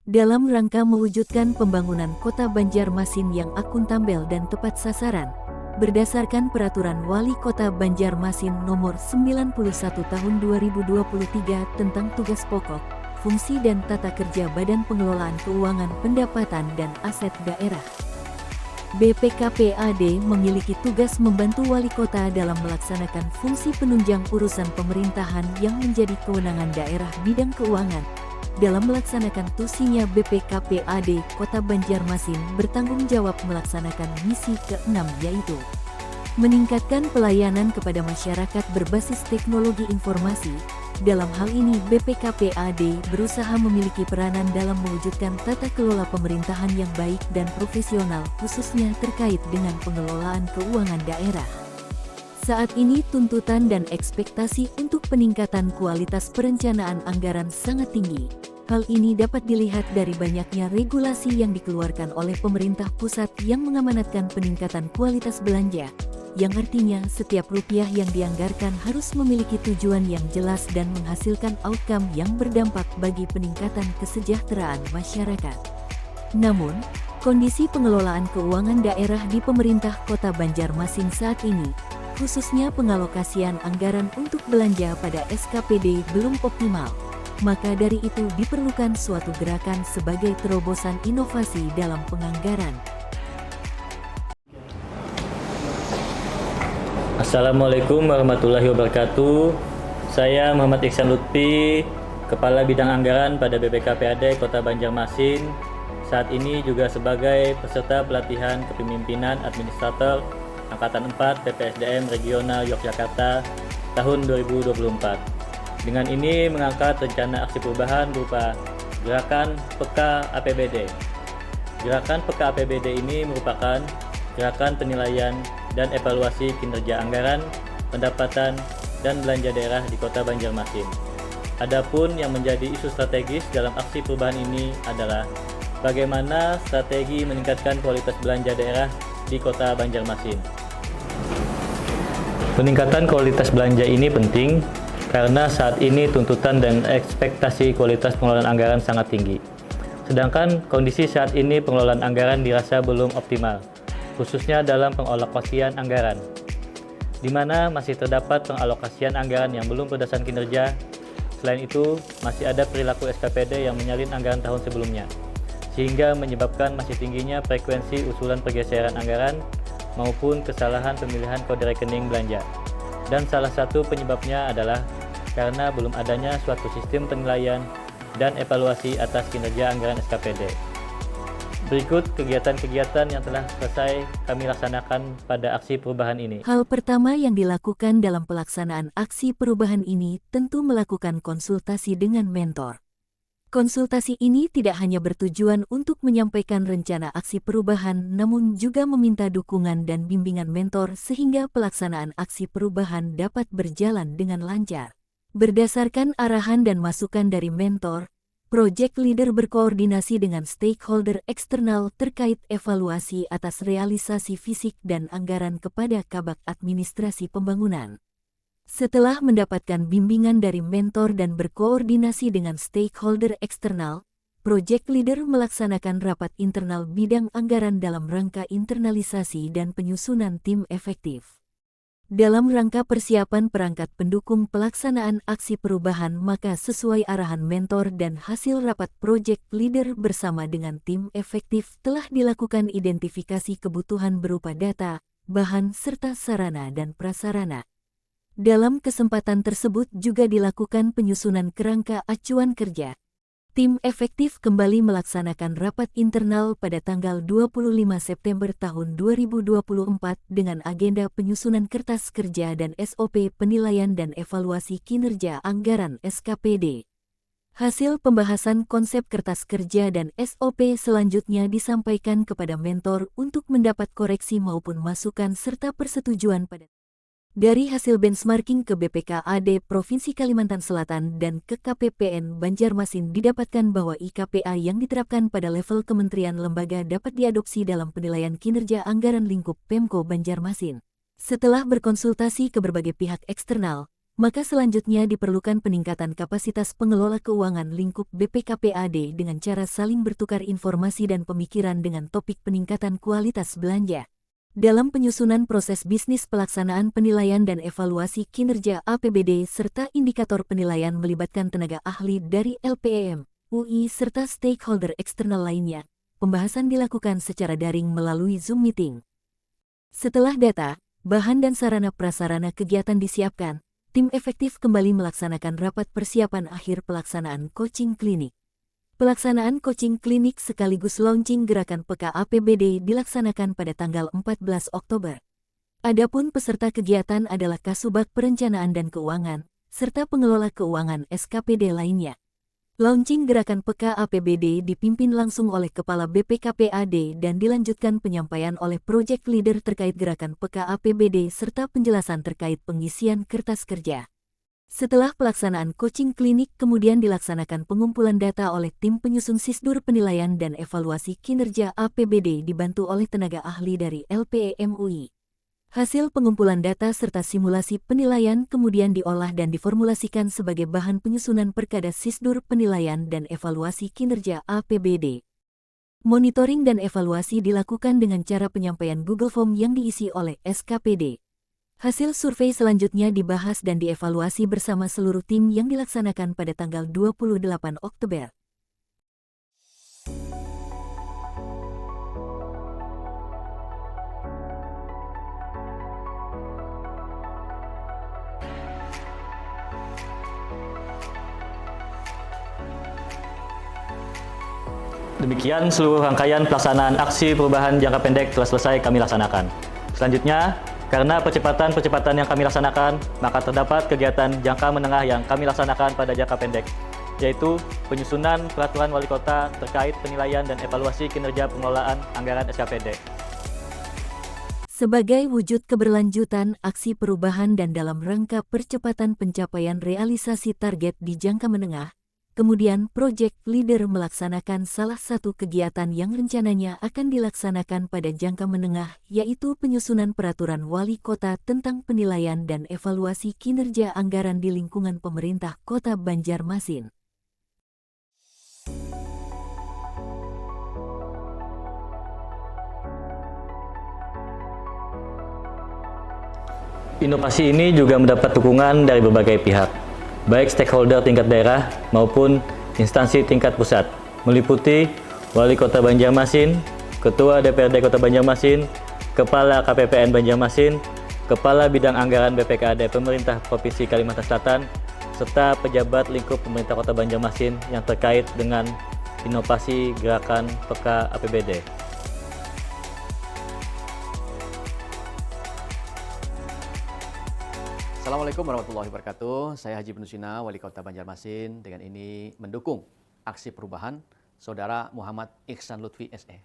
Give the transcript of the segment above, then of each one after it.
dalam rangka mewujudkan pembangunan Kota Banjarmasin yang akuntabel dan tepat sasaran. Berdasarkan Peraturan Wali Kota Banjarmasin Nomor 91 Tahun 2023 tentang tugas pokok, fungsi dan tata kerja Badan Pengelolaan Keuangan Pendapatan dan Aset Daerah. BPKPAD memiliki tugas membantu wali kota dalam melaksanakan fungsi penunjang urusan pemerintahan yang menjadi kewenangan daerah bidang keuangan. Dalam melaksanakan tusinya, BPKPAD Kota Banjarmasin bertanggung jawab melaksanakan misi ke-6, yaitu meningkatkan pelayanan kepada masyarakat berbasis teknologi informasi. Dalam hal ini, BPKPAD berusaha memiliki peranan dalam mewujudkan tata kelola pemerintahan yang baik dan profesional, khususnya terkait dengan pengelolaan keuangan daerah. Saat ini tuntutan dan ekspektasi untuk peningkatan kualitas perencanaan anggaran sangat tinggi. Hal ini dapat dilihat dari banyaknya regulasi yang dikeluarkan oleh pemerintah pusat yang mengamanatkan peningkatan kualitas belanja, yang artinya setiap rupiah yang dianggarkan harus memiliki tujuan yang jelas dan menghasilkan outcome yang berdampak bagi peningkatan kesejahteraan masyarakat. Namun, kondisi pengelolaan keuangan daerah di pemerintah Kota Banjarmasin saat ini, khususnya pengalokasian anggaran untuk belanja pada SKPD belum optimal. Maka dari itu diperlukan suatu gerakan sebagai terobosan inovasi dalam penganggaran. Assalamualaikum warahmatullahi wabarakatuh. Saya Muhammad Iksan Lutfi, Kepala Bidang Anggaran pada BPKPAD Kota Banjarmasin. Saat ini juga sebagai peserta pelatihan kepemimpinan administrator Angkatan 4 PPSDM Regional Yogyakarta tahun 2024. Dengan ini mengangkat rencana aksi perubahan berupa Gerakan Peka APBD. Gerakan Peka APBD ini merupakan gerakan penilaian dan evaluasi kinerja anggaran, pendapatan, dan belanja daerah di Kota Banjarmasin. Adapun yang menjadi isu strategis dalam aksi perubahan ini adalah bagaimana strategi meningkatkan kualitas belanja daerah di Kota Banjarmasin. Peningkatan kualitas belanja ini penting karena saat ini tuntutan dan ekspektasi kualitas pengelolaan anggaran sangat tinggi. Sedangkan kondisi saat ini pengelolaan anggaran dirasa belum optimal, khususnya dalam pengalokasian anggaran, di mana masih terdapat pengalokasian anggaran yang belum berdasarkan kinerja. Selain itu, masih ada perilaku SKPD yang menyalin anggaran tahun sebelumnya, sehingga menyebabkan masih tingginya frekuensi usulan pergeseran anggaran maupun kesalahan pemilihan kode rekening belanja. Dan salah satu penyebabnya adalah karena belum adanya suatu sistem penilaian dan evaluasi atas kinerja anggaran SKPD. Berikut kegiatan-kegiatan yang telah selesai kami laksanakan pada aksi perubahan ini. Hal pertama yang dilakukan dalam pelaksanaan aksi perubahan ini tentu melakukan konsultasi dengan mentor. Konsultasi ini tidak hanya bertujuan untuk menyampaikan rencana aksi perubahan, namun juga meminta dukungan dan bimbingan mentor sehingga pelaksanaan aksi perubahan dapat berjalan dengan lancar. Berdasarkan arahan dan masukan dari mentor, project leader berkoordinasi dengan stakeholder eksternal terkait evaluasi atas realisasi fisik dan anggaran kepada Kabag Administrasi Pembangunan. Setelah mendapatkan bimbingan dari mentor dan berkoordinasi dengan stakeholder eksternal, project leader melaksanakan rapat internal bidang anggaran dalam rangka internalisasi dan penyusunan tim efektif. Dalam rangka persiapan perangkat pendukung pelaksanaan aksi perubahan, maka sesuai arahan mentor dan hasil rapat project leader bersama dengan tim efektif telah dilakukan identifikasi kebutuhan berupa data, bahan serta sarana dan prasarana. Dalam kesempatan tersebut juga dilakukan penyusunan kerangka acuan kerja. Tim efektif kembali melaksanakan rapat internal pada tanggal 25 September tahun 2024 dengan agenda penyusunan kertas kerja dan SOP penilaian dan evaluasi kinerja anggaran SKPD. Hasil pembahasan konsep kertas kerja dan SOP selanjutnya disampaikan kepada mentor untuk mendapat koreksi maupun masukan serta persetujuan pada. Dari hasil benchmarking ke BPKAD Provinsi Kalimantan Selatan dan ke KPPN Banjarmasin didapatkan bahwa IKPA yang diterapkan pada level kementerian lembaga dapat diadopsi dalam penilaian kinerja anggaran lingkup Pemko Banjarmasin. Setelah berkonsultasi ke berbagai pihak eksternal, maka selanjutnya diperlukan peningkatan kapasitas pengelola keuangan lingkup BPKPAD dengan cara saling bertukar informasi dan pemikiran dengan topik peningkatan kualitas belanja. Dalam penyusunan proses bisnis pelaksanaan penilaian dan evaluasi kinerja APBD serta indikator penilaian melibatkan tenaga ahli dari LPEM, UI serta stakeholder eksternal lainnya, pembahasan dilakukan secara daring melalui Zoom meeting. Setelah data, bahan dan sarana prasarana kegiatan disiapkan, tim efektif kembali melaksanakan rapat persiapan akhir pelaksanaan coaching klinik. Pelaksanaan coaching klinik sekaligus launching gerakan peka APBD dilaksanakan pada tanggal 14 Oktober. Adapun peserta kegiatan adalah Kasubag Perencanaan dan Keuangan, serta pengelola keuangan SKPD lainnya. Launching gerakan peka APBD dipimpin langsung oleh Kepala BPKPAD dan dilanjutkan penyampaian oleh Project Leader terkait gerakan peka APBD serta penjelasan terkait pengisian kertas kerja. Setelah pelaksanaan coaching klinik kemudian dilaksanakan pengumpulan data oleh tim penyusun Sisdur Penilaian dan Evaluasi Kinerja APBD dibantu oleh tenaga ahli dari LPEM UI. Hasil pengumpulan data serta simulasi penilaian kemudian diolah dan diformulasikan sebagai bahan penyusunan Perkada Sisdur Penilaian dan Evaluasi Kinerja APBD. Monitoring dan evaluasi dilakukan dengan cara penyampaian Google Form yang diisi oleh SKPD. Hasil survei selanjutnya dibahas dan dievaluasi bersama seluruh tim yang dilaksanakan pada tanggal 28 Oktober. Demikian seluruh rangkaian pelaksanaan aksi perubahan jangka pendek telah selesai kami laksanakan. Selanjutnya, karena percepatan yang kami laksanakan, maka terdapat kegiatan jangka menengah yang kami laksanakan pada jangka pendek, yaitu penyusunan peraturan wali kota terkait penilaian dan evaluasi kinerja pengelolaan anggaran SKPD. Sebagai wujud keberlanjutan aksi perubahan dan dalam rangka percepatan pencapaian realisasi target di jangka menengah, kemudian Project Leader melaksanakan salah satu kegiatan yang rencananya akan dilaksanakan pada jangka menengah, yaitu penyusunan peraturan wali kota tentang penilaian dan evaluasi kinerja anggaran di lingkungan pemerintah Kota Banjarmasin. Inovasi ini juga mendapat dukungan dari berbagai pihak, baik stakeholder tingkat daerah maupun instansi tingkat pusat, meliputi Wali Kota Banjarmasin, Ketua DPRD Kota Banjarmasin, Kepala KPPN Banjarmasin, Kepala Bidang Anggaran BPKAD Pemerintah Provinsi Kalimantan Selatan, serta pejabat lingkup pemerintah Kota Banjarmasin yang terkait dengan inovasi gerakan peka APBD. Assalamualaikum warahmatullahi wabarakatuh. Saya Haji Penusina, Wali Kota Banjarmasin. Dengan ini mendukung aksi perubahan Saudara Muhammad Ihsan Lutfi SE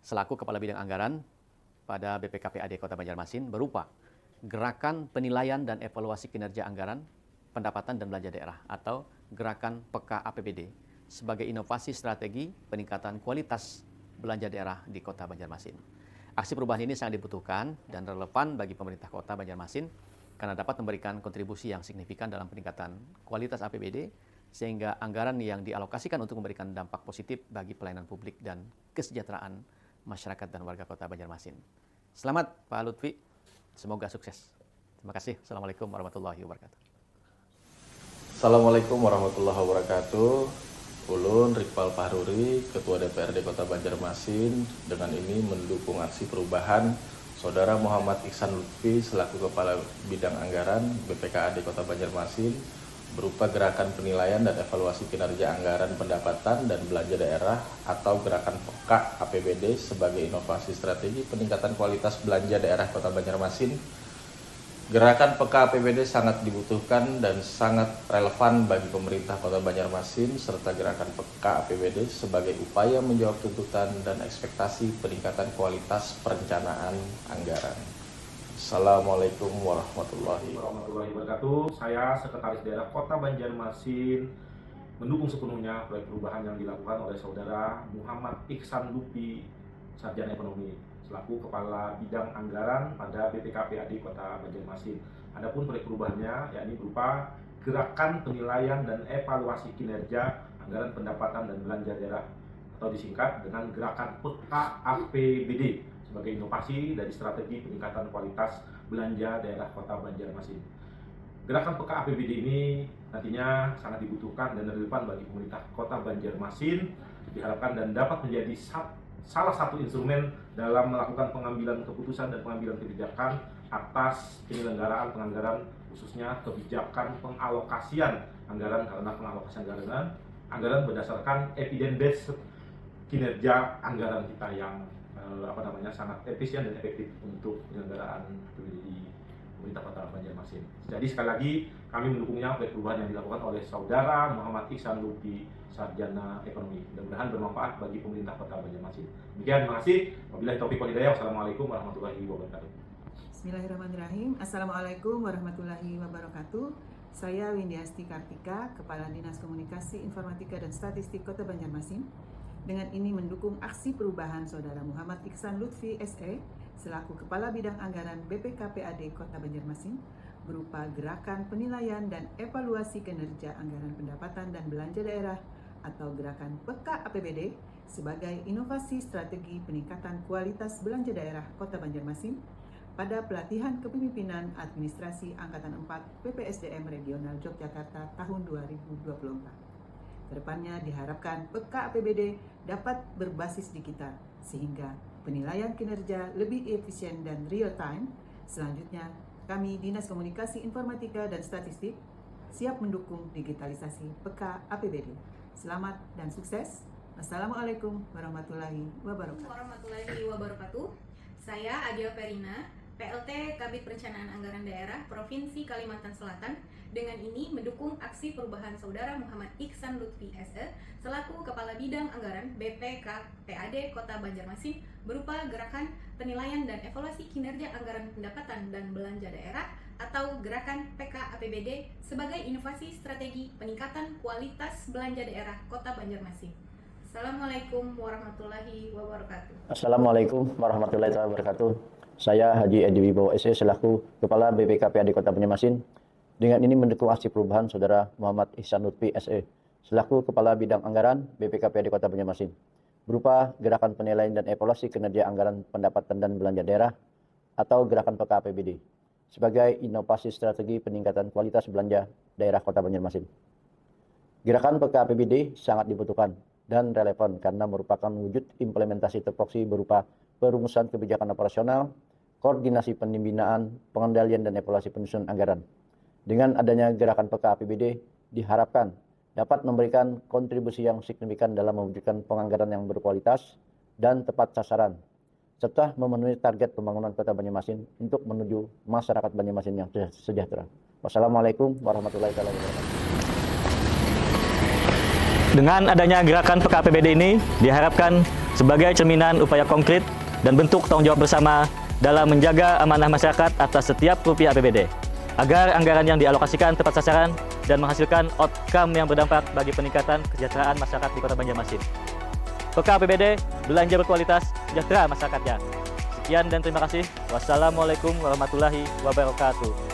selaku Kepala Bidang Anggaran pada BPKPAD Kota Banjarmasin berupa Gerakan Penilaian dan Evaluasi Kinerja Anggaran, Pendapatan dan Belanja Daerah atau Gerakan Peka APBD sebagai inovasi strategi peningkatan kualitas belanja daerah di Kota Banjarmasin. Aksi perubahan ini sangat dibutuhkan dan relevan bagi pemerintah Kota Banjarmasin karena dapat memberikan kontribusi yang signifikan dalam peningkatan kualitas APBD, sehingga anggaran yang dialokasikan untuk memberikan dampak positif bagi pelayanan publik dan kesejahteraan masyarakat dan warga Kota Banjarmasin. Selamat Pak Lutfi, semoga sukses. Terima kasih. Assalamualaikum warahmatullahi wabarakatuh. Assalamualaikum warahmatullahi wabarakatuh. Ulun Rikpal Fahruri, Ketua DPRD Kota Banjarmasin, dengan ini mendukung aksi perubahan Saudara Muhammad Ihsan Lutfi selaku Kepala Bidang Anggaran BPKAD Kota Banjarmasin berupa gerakan penilaian dan evaluasi kinerja anggaran pendapatan dan belanja daerah atau gerakan peka APBD sebagai inovasi strategi peningkatan kualitas belanja daerah Kota Banjarmasin. Gerakan peka APBD sangat dibutuhkan dan sangat relevan bagi pemerintah Kota Banjarmasin serta gerakan peka APBD sebagai upaya menjawab tuntutan dan ekspektasi peningkatan kualitas perencanaan anggaran. Assalamualaikum warahmatullahi wabarakatuh. Saya Sekretaris Daerah Kota Banjarmasin mendukung sepenuhnya proyek perubahan yang dilakukan oleh Saudara Muhammad Ihsan Lutfi, Sarjana Ekonomi. selaku Kepala Bidang Anggaran pada BPKPAD Kota Banjarmasin. Adapun proyek perubahannya yakni berupa gerakan penilaian dan evaluasi kinerja anggaran pendapatan dan belanja daerah atau disingkat dengan gerakan PKAPBD sebagai inovasi dari strategi peningkatan kualitas belanja daerah Kota Banjarmasin. Gerakan PKAPBD ini nantinya sangat dibutuhkan dan relevan bagi pemerintah Kota Banjarmasin, diharapkan dan dapat menjadi salah satu instrumen dalam melakukan pengambilan keputusan dan pengambilan kebijakan atas penyelenggaraan penganggaran, khususnya kebijakan pengalokasian anggaran, karena pengalokasian anggaran berdasarkan evidence based kinerja anggaran kita yang sangat efisien dan efektif untuk penyelenggaraan di pemerintah Kota Banjarmasin. Jadi sekali lagi kami mendukungnya proyek perubahan yang dilakukan oleh Saudara Muhammad Iksan Lutfi, Sarjana Ekonomi. Mudah-mudahan bermanfaat bagi pemerintah Kota Banjarmasin. Demikian, terima kasih. Wabillahi taufiq wal hidayah. Wassalamualaikum warahmatullahi wabarakatuh. Bismillahirrahmanirrahim. Assalamualaikum warahmatullahi wabarakatuh. Saya Windiasti Kartika, Kepala Dinas Komunikasi, Informatika dan Statistik Kota Banjarmasin. Dengan ini mendukung aksi perubahan Saudara Muhammad Iksan Lutfi SE selaku Kepala Bidang Anggaran BPKPAD Kota Banjarmasin berupa gerakan penilaian dan evaluasi kinerja anggaran pendapatan dan belanja daerah atau gerakan PKAPBD sebagai inovasi strategi peningkatan kualitas belanja daerah Kota Banjarmasin pada pelatihan kepemimpinan administrasi Angkatan 4 PPSDM Regional Yogyakarta tahun 2024. Kedepannya diharapkan PKAPBD dapat berbasis digital sehingga penilaian kinerja lebih efisien dan real time. Selanjutnya, kami Dinas Komunikasi Informatika dan Statistik siap mendukung digitalisasi PKAPBD. Selamat dan sukses. Wassalamualaikum warahmatullahi wabarakatuh. Saya Adia Verina, PLT Kabid Perencanaan Anggaran Daerah Provinsi Kalimantan Selatan. Dengan ini mendukung aksi perubahan Saudara Muhammad Iksan Lutfi SE selaku Kepala Bidang Anggaran BPKPAD Kota Banjarmasin berupa gerakan penilaian dan evaluasi kinerja anggaran pendapatan dan belanja daerah atau gerakan PKAPBD sebagai inovasi strategi peningkatan kualitas belanja daerah Kota Banjarmasin. Assalamualaikum warahmatullahi wabarakatuh. Assalamualaikum warahmatullahi wabarakatuh. Saya Haji Edi Wibowo SE selaku Kepala BPKPAD Kota Banjarmasin. Dengan ini mendukung aksi perubahan Saudara Muhammad Iksan Lutfi SE selaku Kepala Bidang Anggaran BPKPAD Kota Banjarmasin berupa gerakan penilaian dan evaluasi kinerja anggaran pendapatan dan belanja daerah atau gerakan PKAPBD sebagai inovasi strategi peningkatan kualitas belanja daerah Kota Banjarmasin. Gerakan PKAPBD sangat dibutuhkan dan relevan karena merupakan wujud implementasi tupoksi berupa perumusan kebijakan operasional, koordinasi pembinaan, pengendalian dan evaluasi penyusunan anggaran. Dengan adanya gerakan PKAPBD diharapkan dapat memberikan kontribusi yang signifikan dalam mewujudkan penganggaran yang berkualitas dan tepat sasaran, serta memenuhi target pembangunan Kota Banjarmasin untuk menuju masyarakat Banjarmasin yang sejahtera. Wassalamualaikum warahmatullahi wabarakatuh. Dengan adanya gerakan PKAPBD ini diharapkan sebagai cerminan upaya konkret dan bentuk tanggung jawab bersama dalam menjaga amanah masyarakat atas setiap rupiah APBD, agar anggaran yang dialokasikan tepat sasaran dan menghasilkan outcome yang berdampak bagi peningkatan kesejahteraan masyarakat di Kota Banjarmasin. PKAPBD, belanja berkualitas, sejahtera masyarakatnya. Sekian dan terima kasih. Wassalamualaikum warahmatullahi wabarakatuh.